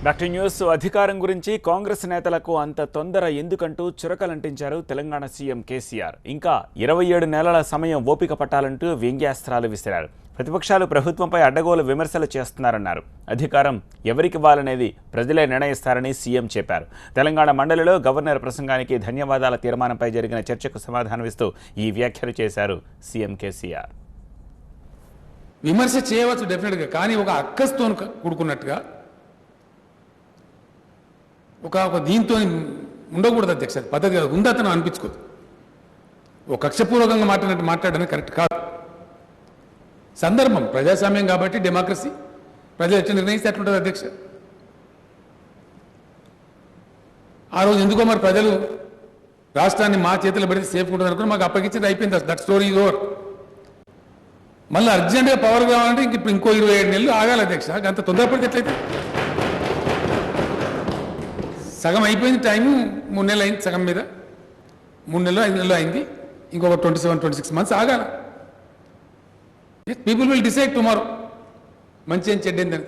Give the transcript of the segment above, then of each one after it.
Back to news. అధికారం గురించి కాంగ్రెస్ నేతలకు అంత తొందర ఎందుకంటూ చురకలంటించారు తెలంగాణ సీఎం కేసీఆర్. ఇంకా 27 నెలల సమయం ఓపిక పట్టాలంటూ వ్యంగ్యాస్త్రాలు విసిరారు. ప్రతిపక్షాలు ప్రభుత్వంపై అడ్డగోలు విమర్శలు చేస్తున్నారన్నారు. అధికారం ఎవరికివ్వాలనేది ప్రజలే నిర్ణయిస్తారని సీఎం చెప్పారు. తెలంగాణ మండలిలో గవర్నర్ ప్రసంగానికి ధన్యవాదాల తీర్మానంపై జరిగిన చర్చకు సమాధానమిస్తూ ఈ వ్యాఖ్యలు చేశారు సీఎం కేసీఆర్. విమర్శ చేయవచ్చు డెఫినెట్గా, కానీ ఒక అక్కస్తో కూడుకున్నట్టుగా ఒక దీంతో ఉండకూడదు అధ్యక్ష. పద్ధతి కాదు, ఉంది అతను అనిపించుకోదు. ఓ కక్షపూర్వకంగా మాట్లాడడానికి కరెక్ట్ కాదు. సందర్భం ప్రజాస్వామ్యం కాబట్టి, డెమోక్రసీ, ప్రజలు ఎట్లా నిర్ణయిస్తే అట్లుంటుంది అధ్యక్ష. ఆ రోజు ఎందుకో మరి ప్రజలు రాష్ట్రాన్ని మా చేతిలో పెడితే సేఫ్ ఉంటుంది అనుకుని మాకు అప్పగించింది, అయిపోయింది. That story is over. మళ్ళీ అర్జెంటుగా పవర్ కావాలంటే ఇంకో 27 నెలలు ఆగాలి అధ్యక్ష. అంత తొందరపడితే ఎట్లయితే? సగం అయిపోయింది, టైము 3 నెలలు అయింది, సగం మీద 3 నెలలు 5 నెలలు అయింది. ఇంకొక 27-26 మంత్స్ ఆగాల. పీపుల్ విల్ డిసైడ్ టుమారో మంచి ఏం చెడ్డేందని.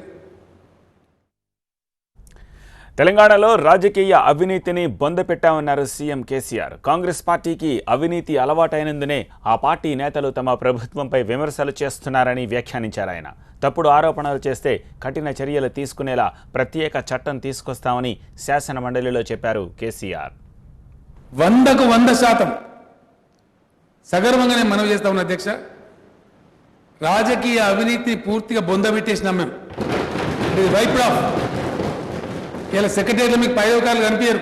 తెలంగాణలో రాజకీయ అవినీతిని బొందపెట్టామన్నారు సీఎం కేసీఆర్. కాంగ్రెస్ పార్టీకి అవినీతి అలవాటైనందునే ఆ పార్టీ నేతలు తమ ప్రభుత్వంపై విమర్శలు చేస్తున్నారని వ్యాఖ్యానించారు ఆయన. తప్పుడు ఆరోపణలు చేస్తే కఠిన చర్యలు తీసుకునేలా ప్రత్యేక చట్టం తీసుకొస్తామని శాసన మండలిలో చెప్పారు కేసీఆర్. 100% సగర్వంగానే మనవి చేస్తా ఉన్న అధ్యక్ష. రాజకీయ అవినీతి పూర్తిగా బొందబెట్టేసినాం మేము. It is wiped off. ఇలా సెక్రటరీలో మీకు పైదవకాలు కనిపించరు,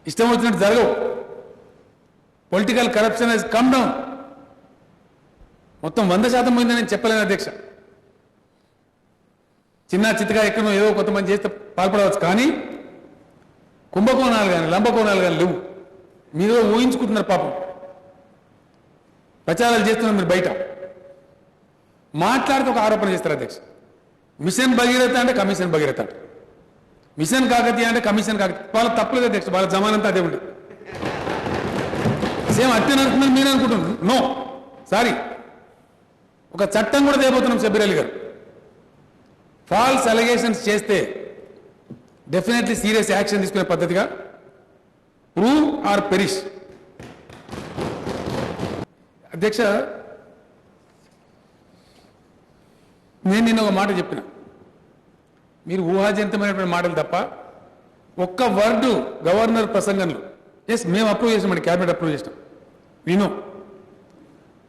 ఇష్టం వచ్చినట్టు జరగవు. Political corruption has come down. మొత్తం 100% పోయిందని నేను చెప్పలేను అధ్యక్ష. చిన్న చిత్తగా ఎక్కడో ఏదో కొంతమంది చేస్తే పాల్పడవచ్చు, కానీ కుంభకోణాలు కానీ లంబకోణాలు కానీ లేవు. మీరు ఊహించుకుంటున్నారు పాపం. ప్రచారాలు చేస్తున్నారు మీరు బయట. మాట్లాడితే ఒక ఆరోపణ చేస్తారు అధ్యక్ష. మిషన్ భగీరథ అంటే కమిషన్ భగీరథ, మిషన్ కాకతీయ అంటే కమిషన్ కాకతీయ. వాళ్ళ తప్పలేదు అధ్యక్ష, వాళ్ళ జమానంతా అదే ఉంది. సేమ్ అత్యనంటున్నారు మీరు అనుకుంటున్నారు. No, sorry. ఒక చట్టం కూడా తేబోతున్నాం షబ్బీర్ అలీ గారు. ఫాల్స్ అలిగేషన్స్ చేస్తే డెఫినెట్లీ సీరియస్ యాక్షన్ తీసుకునే పద్ధతిగా ప్రూవ్ ఆర్ పెరిష్. అధ్యక్ష, నేను నిన్న ఒక మాట చెప్పిన, మీరు ఊహాజనితమైనటువంటి మాటలు తప్ప ఒక్క వర్డు గవర్నర్ ప్రసంగంలో, ఎస్ మేము అప్రూవ్ చేసామండి, క్యాబినెట్ అప్రూవ్ చేసినాం, విను,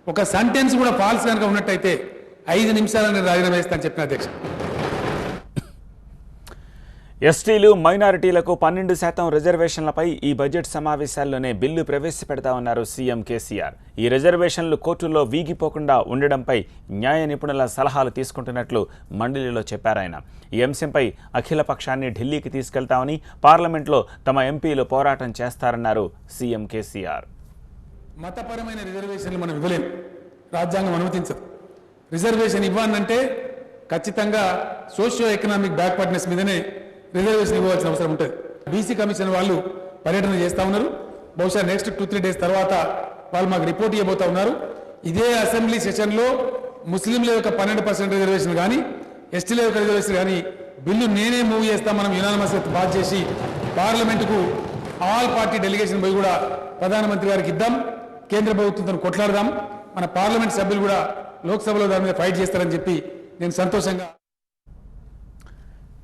ఒక సెంటెన్స్ కూడా ఫాల్స్ కనుక ఉన్నట్టయితే 5 నిమిషాలు నేను రాజీనామా వేస్తాను చెప్పిన అధ్యక్ష. ఎస్టీలు మైనారిటీలకు 12% రిజర్వేషన్లపై ఈ బడ్జెట్ సమావేశాల్లోనే బిల్లు ప్రవేశపెడతామన్నారు సీఎం కేసీఆర్. ఈ రిజర్వేషన్లు కోర్టుల్లో వీగిపోకుండా ఉండడంపై న్యాయ నిపుణుల సలహాలు తీసుకుంటున్నట్లు మండలిలో చెప్పారాయన. ఈ అంశంపై అఖిల పక్షాన్ని ఢిల్లీకి తీసుకెళ్తామని, పార్లమెంట్లో తమ ఎంపీలు పోరాటం చేస్తారన్నారు సీఎం కేసీఆర్. మతపరమైన రిజర్వేషన్లు మనం ఇవ్వలేము, రాజ్యాంగం అనుమతించదు. రిజర్వేషన్ ఇవ్వాలంటే ఖచ్చితంగా సోషియో ఎకనామిక్ బ్యాక్వర్డ్నెస్ మీదనే రిజర్వేషన్ ఇవ్వాల్సిన అవసరం ఉంటుంది. బీసీ కమిషన్ వాళ్ళు పర్యటన చేస్తూ ఉన్నారు. బహుశా నెక్స్ట్ 2-3 డేస్ తర్వాత వాళ్ళు మాకు రిపోర్ట్ ఇవ్వబోతా ఉన్నారు. ఇదే అసెంబ్లీ సెషన్లో ముస్లింల యొక్క 12% రిజర్వేషన్ కానీ, ఎస్టీల యొక్క రిజర్వేషన్ కానీ బిల్లు నేనే మూవ్ చేస్తాం. మనం యునానిమస్ పాస్ చేసి పార్లమెంటుకు ఆల్ పార్టీ డెలిగేషన్ పోయి కూడా ప్రధానమంత్రి గారికి ఇద్దాం, కేంద్ర ప్రభుత్వంతో కొట్లాడదాం, మన పార్లమెంట్ సభ్యులు కూడా లోక్సభలో దాని మీద ఫైట్ చేస్తారని చెప్పి నేను సంతోషంగా.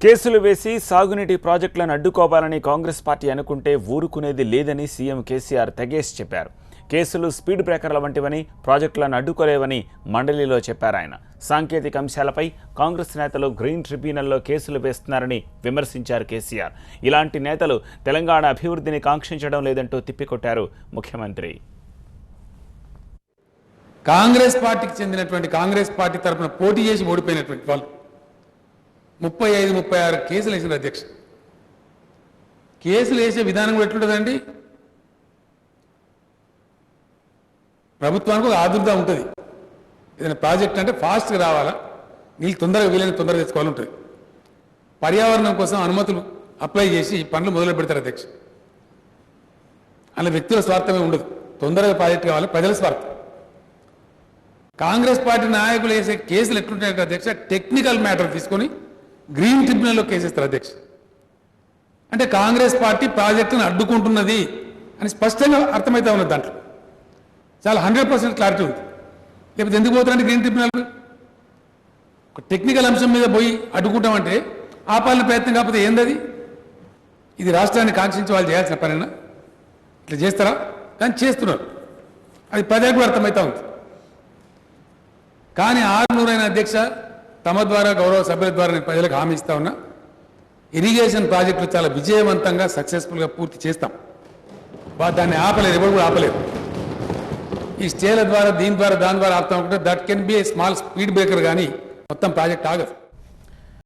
కేసులు వేసి సాగునీటి ప్రాజెక్టులను అడ్డుకోవాలని కాంగ్రెస్ పార్టీ అనుకుంటే ఊరుకునేది లేదని సీఎం కేసీఆర్ తెగేసి చెప్పారు. కేసులు స్పీడ్ బ్రేకర్ల వంటివని, ప్రాజెక్టులను అడ్డుకోలేవని మండలిలో చెప్పారాయన. సాంకేతిక అంశాలపై కాంగ్రెస్ నేతలు గ్రీన్ ట్రిబ్యునల్లో కేసులు వేస్తున్నారని విమర్శించారు కేసీఆర్. ఇలాంటి నేతలు తెలంగాణ అభివృద్ధిని కాంక్షించడం లేదంటూ తిప్పికొట్టారు ముఖ్యమంత్రి. కాంగ్రెస్ పార్టీకి చెందినటువంటి, కాంగ్రెస్ పార్టీ తరఫున పోటీ చేసి ఓడిపోయినటువంటి వాళ్ళు 35-36 కేసులు వేసిన అధ్యక్ష. కేసులు వేసే విధానం కూడా ఎట్లుంటుందండి? ప్రభుత్వానికి ఒక ఆదుర్ద ఉంటుంది. ఏదైనా ప్రాజెక్ట్ అంటే ఫాస్ట్గా రావాలా, నీళ్ళు తొందరగా వీలైన తొందరగా తెచ్చుకోవాలి ఉంటుంది. పర్యావరణం కోసం అనుమతులు అప్లై చేసి పనులు మొదలు పెడతారు అధ్యక్ష. అలా వ్యక్తుల స్వార్థమే ఉండదు, తొందరగా ప్రాజెక్ట్ కావాలి, ప్రజల స్వార్థం. కాంగ్రెస్ పార్టీ నాయకులు వేసే కేసులు ఎట్లుంటాయంటే అధ్యక్ష, టెక్నికల్ మ్యాటర్ తీసుకొని గ్రీన్ ట్రిబ్యునల్లో కేసేస్తారు అధ్యక్ష. అంటే కాంగ్రెస్ పార్టీ ప్రాజెక్టును అడ్డుకుంటున్నది అని స్పష్టంగా అర్థమవుతా ఉన్నది. దాంట్లో చాలా 100% క్లారిటీ ఉంది. లేకపోతే ఎందుకు పోతారంటే గ్రీన్ ట్రిబ్యునల్ ఒక టెక్నికల్ అంశం మీద పోయి అడ్డుకుంటామంటే ఆపాలన ప్రయత్నం కాకపోతే ఏందది? ఇది రాష్ట్రాన్ని కాంక్షించి వాళ్ళు చేయాల్సిన పనేనా? ఇట్లా చేస్తారా? కానీ చేస్తున్నారు. అది ప్రజలకు కూడా అర్థమవుతా ఉంది. కానీ 600 అధ్యక్ష, తమ ద్వారా గౌరవ సభ్యుల ద్వారా నేను ప్రజలకు హామీ ఇస్తా ఉన్నా, ఇరిగేషన్ ప్రాజెక్టులు చాలా విజయవంతంగా సక్సెస్ఫుల్గా పూర్తి చేస్తాం. దాన్ని ఆపలేదు, ఎవరు కూడా ఆపలేదు. ఈ స్టేల ద్వారా దీని ద్వారా దాని ద్వారా ఆపుతాం అనుకుంటే that can be a small speed breaker, కానీ మొత్తం ప్రాజెక్ట్ ఆగదు.